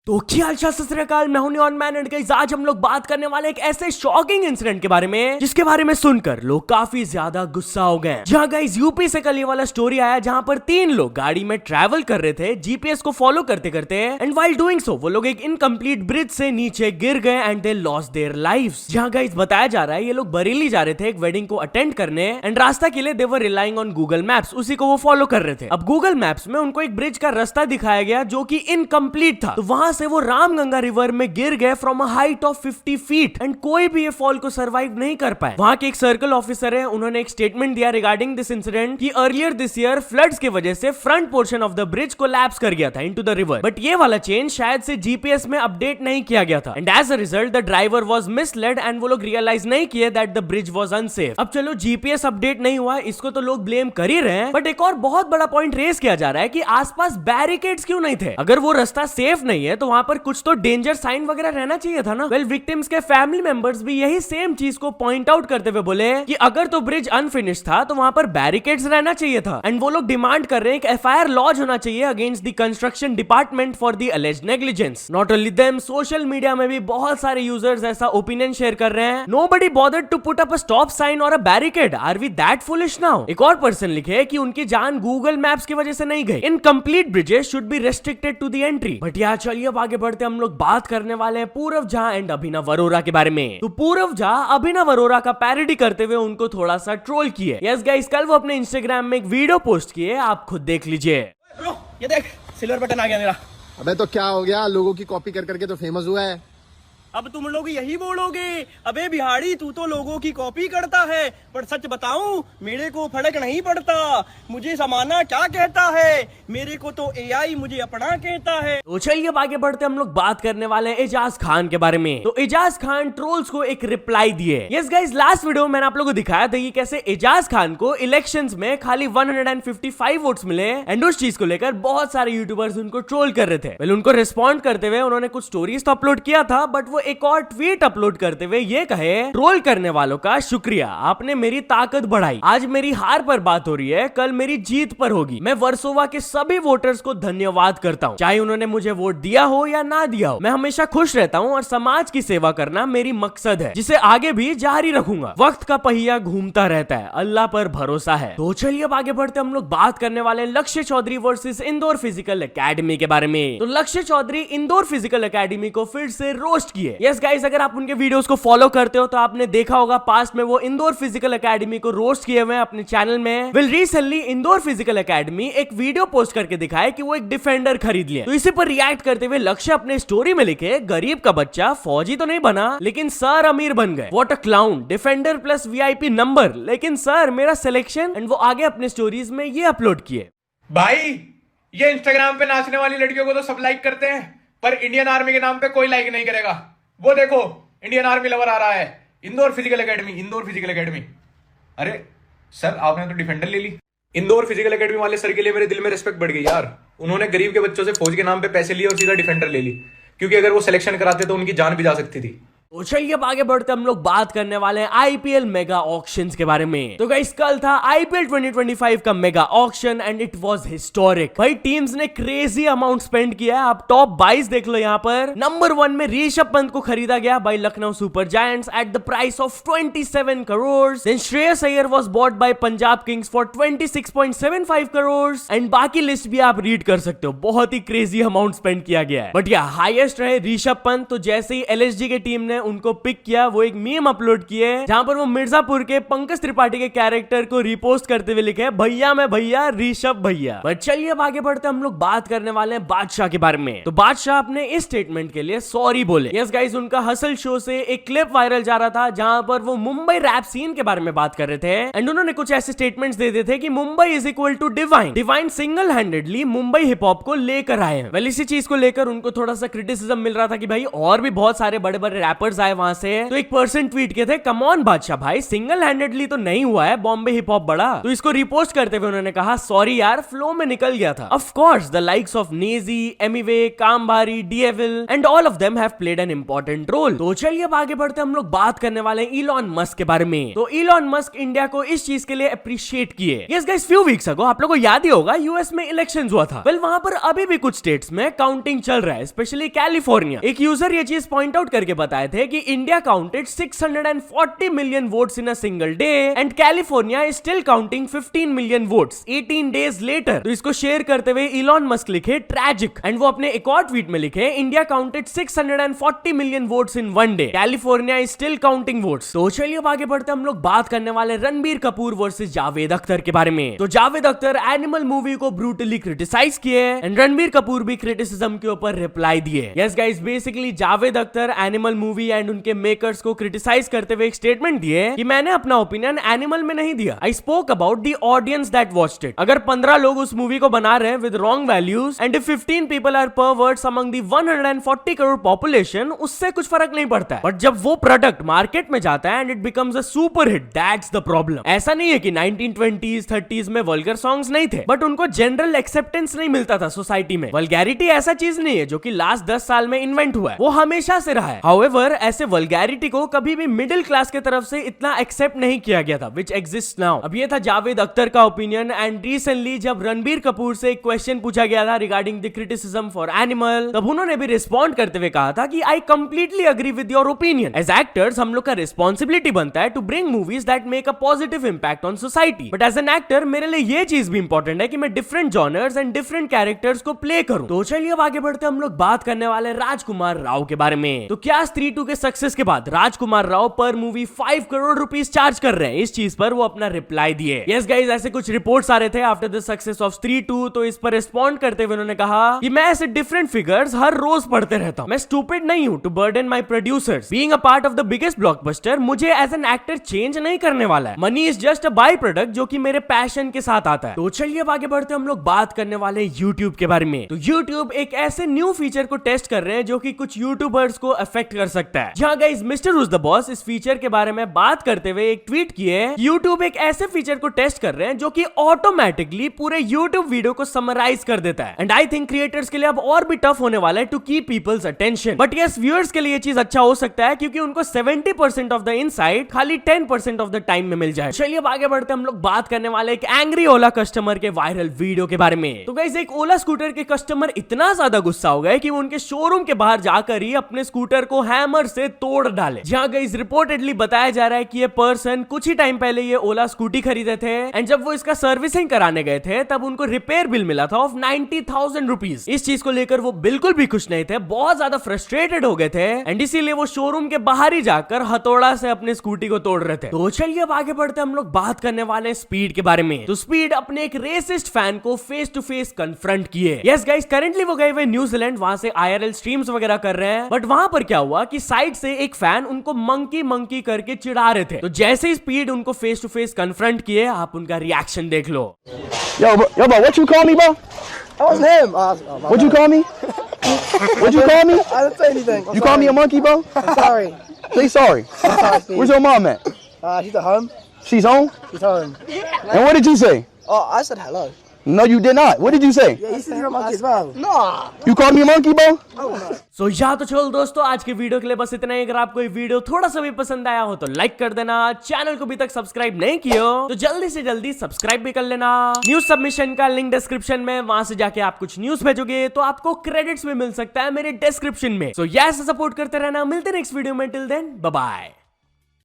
तो क्या हाल चाल, सत श्री अकाल। मैं हूं नियॉन मैन एंड गाइस आज हम लोग बात करने वाले एक ऐसे शॉकिंग इंसिडेंट के बारे में जिसके बारे में सुनकर लोग काफी ज्यादा गुस्सा हो गए। जहां गाइस यूपी से कल ये वाला स्टोरी आया जहां पर 3 लोग गाड़ी में ट्रैवल कर रहे थे जीपीएस को फॉलो करते करते एंड व्हाइल डूइंग सो वो लोग एक इनकम्प्लीट ब्रिज से नीचे गिर गए and they lost their lives. जहां गाइस बताया जा रहा है ये लोग बरेली जा रहे थे एक वेडिंग को अटेंड करने एंड रास्ता के लिए दे वर रिलाइंग ऑन गूगल मैप्स, उसी को वो फॉलो कर रहे थे। अब गूगल मैप्स में उनको एक ब्रिज का रास्ता दिखाया गया जो कि इनकम्प्लीट था, तो वहां से वो रामगंगा रिवर में गिर गए from a height of 50 feet and कोई भी ये फॉल को सरवाइव नहीं कर पाए। वहां के एक सर्कल ऑफिसर है, उन्होंने एक स्टेटमेंट दिया रिगार्डिंग दिस इंसिडेंट कि अर्लियर दिस ईयर फ्लड्स की वजह से front portion of the bridge collapse कर गया था इनटू द रिवर, बट ये वाला चेंज शायद से जीपीएस में अपडेट नहीं किया गया था and as a result the driver was misled and वो लोग रियलाइज नहीं किए that the bridge was unsafe. अब चलो जीपीएस अपडेट नहीं हुआ इसको तो लोग ब्लेम कर ही रहे हैं, बट एक और बहुत बड़ा पॉइंट रेस किया जा रहा है कि आसपास बैरिकेड्स क्यों नहीं थे। अगर वो रास्ता सेफ नहीं है तो वहां पर कुछ तो डेंजर साइन वगैरह रहना चाहिए था ना। वेल विक्टिम्स के फैमिली मेंबर्स भी यही सेम चीज को पॉइंट आउट करते हुए बोले कि अगर तो ब्रिज अनफिनिश था तो वहां पर बैरिकेड्स रहना चाहिए था एंड वो लोग डिमांड कर रहे हैं कि एफआईआर लॉन्च होना चाहिए against the construction department for the alleged negligence. Not only them, social media में भी बहुत सारे यूजर्स ऐसा ओपिनियन शेयर कर रहे हैं। Nobody bothered to put up a stop sign or a barricade, are we that foolish now. एक और पर्सन लिखे कि उनकी जान गूगल मैप्स की वजह से नहीं गई, incomplete bridges should be restricted to the entry. But यार चलिए अब आगे बढ़ते हम लोग बात करने वाले हैं पूरव झा एंड अभिनव अरोरा के बारे में। तो पूरव झा अभिनव अरोरा का पैरोडी करते हुए उनको थोड़ा सा ट्रोल किए। यस गाइस, कल वो अपने इंस्टाग्राम में एक वीडियो पोस्ट किए, आप खुद देख लीजिए। ये देख सिल्वर बटन आ गया मेरा। अबे तो क्या हो गया, लोगों की कॉपी कर करके तो फेमस हुआ है। अब तुम लोग यही बोलोगे, अबे बिहारी तू तो लोगों की कॉपी करता है, पर सच बताऊं मेरे को फर्क नहीं पड़ता। मुझे जमाना क्या कहता है, मेरे को तो एआई मुझे अपना कहता है। तो चलिए अब आगे बढ़ते हम लोग बात करने वाले हैं एजाज खान के बारे में। तो एजाज खान ट्रोल्स को एक रिप्लाई दिए। यस गाइस, लास्ट वीडियो में मैंने आप लोगों को दिखाया था कि कैसे एजाज खान को इलेक्शंस में खाली 155 वोट्स मिले एंड उस चीज को लेकर बहुत सारे यूट्यूबर्स उनको ट्रोल कर रहे थे। वेल उनको रिस्पॉन्ड करते हुए उन्होंने कुछ स्टोरीज तो अपलोड किया था, बट वो एक और ट्वीट अपलोड करते हुए ये कहे, ट्रोल करने वालों का शुक्रिया, आपने मेरी ताकत बढ़ाई। आज मेरी हार पर बात हो रही है, कल मेरी जीत पर होगी। मैं वर्सोवा के सभी वोटर्स को धन्यवाद करता हूँ, चाहे उन्होंने मुझे वोट दिया हो या ना दिया हो। मैं हमेशा खुश रहता हूँ और समाज की सेवा करना मेरी मकसद है, जिसे आगे भी जारी रखूंगा। वक्त का पहिया घूमता रहता है, अल्लाह पर भरोसा है। तो चलिए अब आगे बढ़ते हम लोग बात करने वाले Lakshya Chaudhary versus Indore physical academy के बारे में। तो लक्ष्य चौधरी इंदौर फिजिकल एकेडमी को फिर से रोस्ट किए। यस गाइस, अगर आप उनके वीडियोस को फॉलो करते हो तो आपने देखा होगा पास्ट में वो इंदौर फिजिकल एकेडमी को रोस्ट किए हुए अपने चैनल में। Well recently Indore physical academy एक वीडियो पोस्ट करके दिखाए कि वो एक डिफेंडर खरीद लिया। तो इसी पर रिएक्ट करते हुए लक्ष्य अपने स्टोरी में लिखे, गरीब का बच्चा फौजी तो नहीं बना लेकिन सर अमीर बन गए। What a clown, defender plus VIP number, लेकिन सर मेरा सिलेक्शन। एंड वो आगे अपने स्टोरीज में ये अपलोड किए। भाई ये इंस्टाग्राम पे नाचने वाली लड़कियों को तो सब लाइक करते हैं, पर इंडियन आर्मी के नाम पे कोई लाइक नहीं करेगा। वो देखो इंडियन आर्मी लवर आ रहा है, Indore physical academy, Indore physical academy. अरे सर आपने तो डिफेंडर ले ली। इंदौर फिजिकल एकेडमी वाले सर के लिए मेरे दिल में रिस्पेक्ट बढ़ गई यार। उन्होंने गरीब के बच्चों से फौज के नाम पे पैसे लिए और सीधा डिफेंडर ले ली, क्योंकि अगर वो सिलेक्शन कराते तो उनकी जान भी जा सकती थी। तो चलिए अब आगे बढ़ते हम लोग बात करने वाले हैं आईपीएल मेगा ऑक्शंस के बारे में। तो गाइस कल था आईपीएल 2025 का mega auction and it was historic. भाई टीम्स ने क्रेजी अमाउंट स्पेंड किया है। आप टॉप 22 देख लो यहाँ पर। नंबर 1 में ऋषभ पंत को खरीदा गया by Lucknow Super Giants at the price of 27 crore. Then Shreyas Iyer was bought by Punjab Kings for 26.75 crore and बाकी लिस्ट भी आप रीड कर सकते हो। बहुत ही क्रेजी अमाउंट स्पेंड किया गया है, बट या हाईएस्ट रहे ऋषभ पंत। तो जैसे ही एलएसजी की टीम ने उनको पिक किया, वो एक मीम अपलोड किए जहां पर वो मिर्जापुर के पंकज त्रिपाठी के कैरेक्टर को रिपोस्ट करते हुए लिखे, भैया मैं भैया ऋषभ भैया। बट चलिए अब आगे बढ़ते हम लोग बात करने वाले हैं बादशाह के बारे में। तो बादशाह अपने इस स्टेटमेंट के लिए सॉरी बोले। यस गाइस, उनका हसल शो से एक क्लिप वायरल जा रहा था जहां पर वो मुंबई रैप सीन के बारे में बात कर रहे थे एंड उन्होंने कुछ ऐसे स्टेटमेंट्स दे दिए थे कि Mumbai is equal to Divine, Divine single handedly Mumbai hip hop को लेकर आए हैं। वेल इसी चीज को लेकर उनको थोड़ा सा क्रिटिसिज्म मिल रहा था कि भाई और भी बहुत सारे बड़े बड़े रैपर्स फॉलोअर्स आए वहां से, तो एक पर्सन ट्वीट किए थे, कम ऑन बादशाह भाई, सिंगल हैंडेडली तो नहीं हुआ है बॉम्बे हिप हॉप बड़ा। तो इसको रिपोस्ट करते हुए उन्होंने कहा, सॉरी यार, फ्लो में निकल गया था। Of course the likes of Naezy, Emiway, Kaam Bhaari, D'Evil and all of them have played an important role. तो चलिए अब आगे बढ़ते हम लोग बात करने वाले हैं इलॉन मस्क के बारे में। तो इलॉन मस्क इंडिया को इस चीज के लिए अप्रिशिएट किए। Yes guys, few weeks ago आप लोगों को याद ही होगा यूएस में इलेक्शंस हुआ था। वेल वहां पर अभी भी कुछ स्टेट्स में काउंटिंग चल रहा है, स्पेशली कैलिफोर्निया। एक यूजर ये चीज पॉइंट आउट करके बताए थे कि India counted 640 million votes in a single day and California is still counting 15 million votes 18 days later. तो इसको शेयर करते हुए इलॉन मस्क लिखे ट्रैजिक, एंड वो अपने एक और ट्वीट में लिखे, India counted 640 million votes in one day, California is still counting votes. तो चलिए अब आगे बढ़ते हम लोग बात करने वाले रणबीर कपूर वर्सेस जावेद अख्तर के बारे में। तो जावेद अख्तर एनिमल मूवी को ब्रूटली क्रिटिसाइज किए एंड रणबीर कपूर भी क्रिटिसिज्म के ऊपर रिप्लाई दिए। Yes guys, basically Javed Akhtar animal movie and उनके मेकर्स को क्रिटिसाइज करते हुए एक स्टेटमेंट दिए कि मैंने अपना ओपिनियन एनिमल में नहीं दिया, I spoke about the audience that watched it. अगर 15 लोग उस मूवी को बना रहे हैं with wrong values and if 15 people are perverts among the 140 crore population, उससे कुछ फर्क नहीं पड़ता है। बट जब वो प्रोडक्ट मार्केट में जाता है and it becomes a super hit, that's the problem. ऐसा नहीं है कि 1920s 30s में वल्गर सॉन्ग्स नहीं थे, बट उनको जनरल एक्सेप्टेंस नहीं मिलता था सोसाइटी में। वल्गैरिटी ऐसा चीज नहीं है जो कि लास्ट 10 साल में इन्वेंट हुआ है, वो हमेशा से रहा है। हाउएवर ऐसे वल्गैरिटी को कभी भी मिडिल क्लास की तरफ से इतना एक्सेप्ट नहीं किया गया था, विच एग्जिस्ट नाउ। अब ये था जावेद अख्तर का ओपिनियन। एंड रिसेंटली जब रणबीर कपूर से एक क्वेश्चन पूछा गया था regarding the criticism for Animal, तब उन्होंने भी रिस्पॉन्ड करते हुए कहा था कि I completely agree with your opinion. As actors हम लोग का रिस्पॉन्सिबिलिटी बनता है to bring movies that make a positive impact on society, but as an actor मेरे लिए ये चीज भी इंपॉर्टेंट है कि मैं different genres and different characters को प्ले करूं। तो चलिए अब आगे बढ़ते हम लोग बात करने वाले राजकुमार राव के बारे में। तो क्या स्त्री 2 के सक्सेस के बाद राजकुमार राव पर मूवी 5 करोड़ रुपीस चार्ज कर रहे हैं? इस चीज पर वो अपना रिप्लाई दिए। यस गाइस, ऐसे कुछ रिपोर्ट्स आ रहे थे आफ्टर द सक्सेस ऑफ स्त्री 2, तो इस पर रिस्पॉन्ड करते हुए उन्होंने कहा कि मैं ऐसे डिफरेंट फिगर्स हर रोज पढ़ते रहता हूं, मैं स्टूपिड नहीं हूं to burden my producers. Being a part of the biggest blockbuster मुझे एज एन एक्टर चेंज नहीं करने वाला है। Money is just a by product जो कि मेरे पैशन के साथ आता है। तो चलिए अब आगे बढ़ते हम लोग बात करने वाले YouTube के बारे में। तो YouTube एक ऐसे न्यू फीचर को टेस्ट कर रहे हैं जो कि कुछ यूट्यूबर्स को अफेक्ट कर सकता है। जहां guys mister who's the boss इस फीचर के बारे में बात करते हुए एक ट्वीट किए, YouTube एक ऐसे फीचर को टेस्ट कर रहे हैं जो कि ऑटोमेटिकली पूरे YouTube वीडियो को समराइज कर देता है। एंड आई थिंक क्रिएटर्स के लिए अब और भी टफ होने वाला है to keep people's attention. But yes, viewers के लिए ये चीज अच्छा हो सकता है क्योंकि उनको 70% ऑफ द इनसाइट खाली 10% ऑफ द टाइम में मिल जाए। चलिए अब आगे बढ़ते हम लोग बात करने वाले एक एंग्री ओला कस्टमर के वायरल वीडियो के बारे में। तो गाइस, एक ओला स्कूटर के कस्टमर इतना ज्यादा गुस्सा हो गए कि वो उनके शोरूम के बाहर जाकर ही अपने स्कूटर को हैमर से तोड़ डाले। जहां गाइस रिपोर्टेडली बताया जा रहा है कि ये पर्सन कुछ ही टाइम पहले ये ओला स्कूटी खरीदे थे एंड जब वो इसका सर्विसिंग कराने गए थे तब उनको रिपेयर बिल मिला था ऑफ 90,000 रुपीज। इस चीज को लेकर वो बिल्कुल भी खुश नहीं थे, बहुत ज्यादा फ्रस्ट्रेटेड हो गए थे एंड इसीलिए वो शोरूम के बाहर ही जाकर हथौड़ा से अपनी स्कूटी को तोड़ रहे थे। तो चलिए अब आगे बढ़ते हम लोग बात करने वाले स्पीड के बारे में। तो स्पीड अपने एक रेसिस्ट फैन को फेस टू फेस कन्फ्रंट किए। यस गाइस, करेंटली वो गए हुए न्यूजीलैंड, वहां से IRL स्ट्रीम्स वगैरह कर रहे हैं। बट वहां पर क्या हुआ कि साइड से एक फैन उनको मंकी मंकी करके चिढ़ा रहे थे। तो जैसे ही स्पीड उनको फेस टू फेस कन्फ्रंट किए, आप उनका रिएक्शन देख लो। Yo, bro, what you call me, bro? That wasn't him. What'd you call me? What'd you call me? I didn't say anything. You call me a monkey, bro? I'm sorry. Say sorry. I'm sorry, Steve. Where's your mom at? She's at home. She's home? She's home. And what did you say? Oh, I said hello. No, you did not. What did you say? Yeah, you said you're a monkey as well. No. You called me a monkey, bro? So, या तो चलो दोस्तों, आज की video के लिए बस इतना ही। अगर आपको ये वीडियो थोड़ा सा भी पसंद आया हो तो लाइक कर देना। चैनल को अभी तक सब्सक्राइब नहीं किया हो तो जल्दी से जल्दी सब्सक्राइब भी कर लेना। न्यूज सबमिशन का लिंक डिस्क्रिप्शन में, वहां से जाके आप कुछ न्यूज भेजोगे तो आपको क्रेडिट्स भी मिल सकता है मेरे डिस्क्रिप्शन में। सो ऐसे सपोर्ट करते रहना। मिलते नेक्स्ट वीडियो में। Till then bye bye.